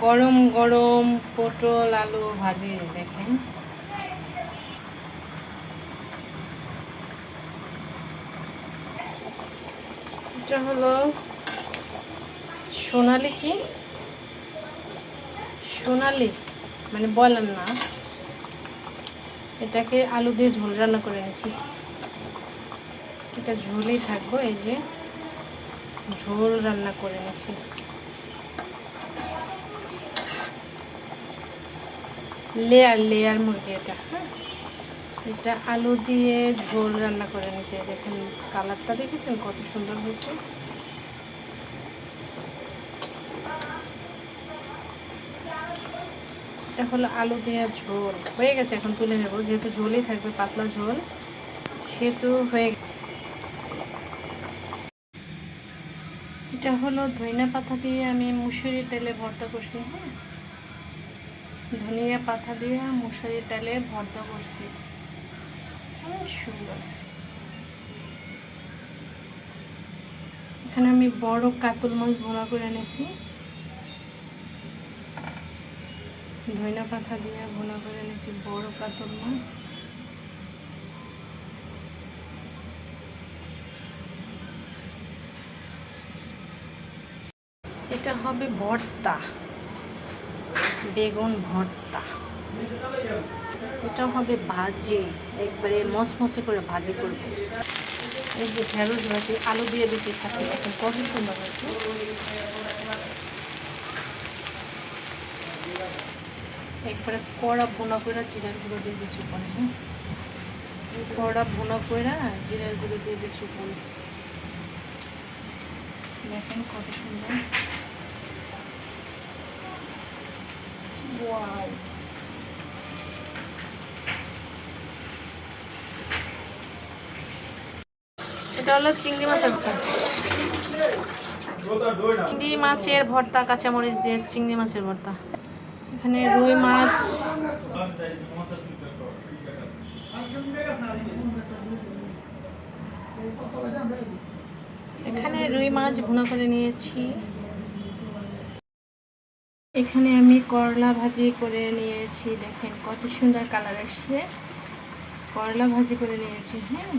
গরম গরম পটল আলু ভাজি দেখেন। এটা হলো সোনালি, কি সোনালি মানে বলেন না, এটাকে আলু দিয়ে ঝোল রান্না করে নিয়েছি। এটা ঝোলেই থাকবো, এই যে ঝোল রান্না করে নিয়েছি। লেয়ার লেয়ার মুরগি এটা। হ্যাঁ, এটা আলু দিয়ে ঝোল রান্না করে নিয়েছি। দেখেন কালারটা, দেখেছেন কত সুন্দর হয়েছে। এটা হলো আলু দিয়ে ঝোল হয়ে গেছে, এখন তুলে নেব, যেহেতু ঝোলই থাকবে, পাতলা ঝোল সেহেতু হয়ে। এটা হলো ধনিয়া পাতা দিয়ে আমি মুসুরির ডালে ভর্তা করছি। হ্যাঁ, ধনিয়া পাতা দিয়ে মুসুরির ডালে ভর্তা করছি, সুন্দর। এখানে আমি বড় কাতল মাছ ভোনা করে এনেছি, ধনিয়া পাতা দিয়ে ভোনা করে এনেছি বড় কাতল মাছ। এটা হবে ভর্তা, বেগুন ভর্তা। এটা হবে ভাজি, একবারে মচমচে করে ভাজি করব। এই যে ঢেঁড়স ভাজি আলু দিয়ে দিচ্ছি সাথে, এখন কত সুন্দর হয়েছে। একবারে কড়া ভুনা করে জিরার গুঁড়ো দিয়ে দিচ্ছি উপরে। হ্যাঁ, কড়া ভুনা করে জিরার গুঁড়ো দিয়ে দিচ্ছি উপরে। দেখেন কত সুন্দর। ওয়াও, এটা হলো চিংড়ি মাছের ভর্তা। চিংড়ি মাছের ভর্তা, কাঁচামরিচ দিয়ে চিংড়ি মাছের ভর্তা। এখানে রুই মাছ, এখানে রুই মাছ ভুনা করে নিয়েছি। এখানে আমি করলা ভাজি করে নিয়েছি, দেখেন কত সুন্দর কালার আসছে। করলা ভাজি করে নিয়েছি। হ্যাঁ,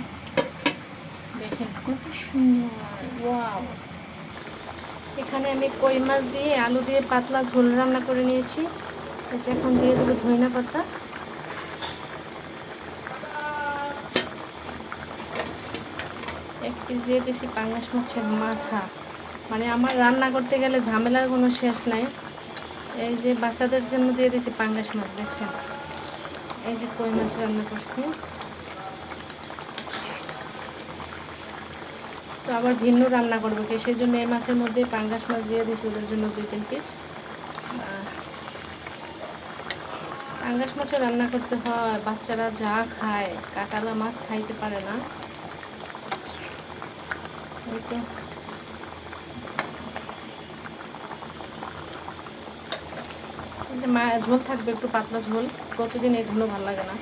দেখেন কত সুন্দর, ওয়াও। এখানে আমি কই মাছ দিয়ে আলু দিয়ে পাতলা ঝোল রান্না করে নিয়েছি। এটা এখন দিয়ে দেবো ধনিয়া পাতা। এক পিস দিয়ে দিয়েছি পাঙ্গাস মাছের মাথা। মানে আমার রান্না করতে গেলে ঝামেলার কোনো শেষ নাই। এই যে বাচ্চাদের জন্য দিয়ে দিয়েছি পাঙ্গাস মাছ, দেখছেন। এই যে কই মাছ রান্না করছি। তো আবার ভিন্ন রান্না করবো কি, সেই জন্য এই মাছের মধ্যে পাঙ্গাস মাছ দিয়ে দিয়েছি ওদের জন্য 2-3 পিস। পাঙ্গাস মাছও রান্না করতে হয়, বাচ্চারা যা খায়, কাঁটালা মাছ খাইতে পারে না। ওই তো ঝোল থাকবে, একটু পাতলা ঝোল, প্রতিদিন এই ধুনো ভালো লাগে না।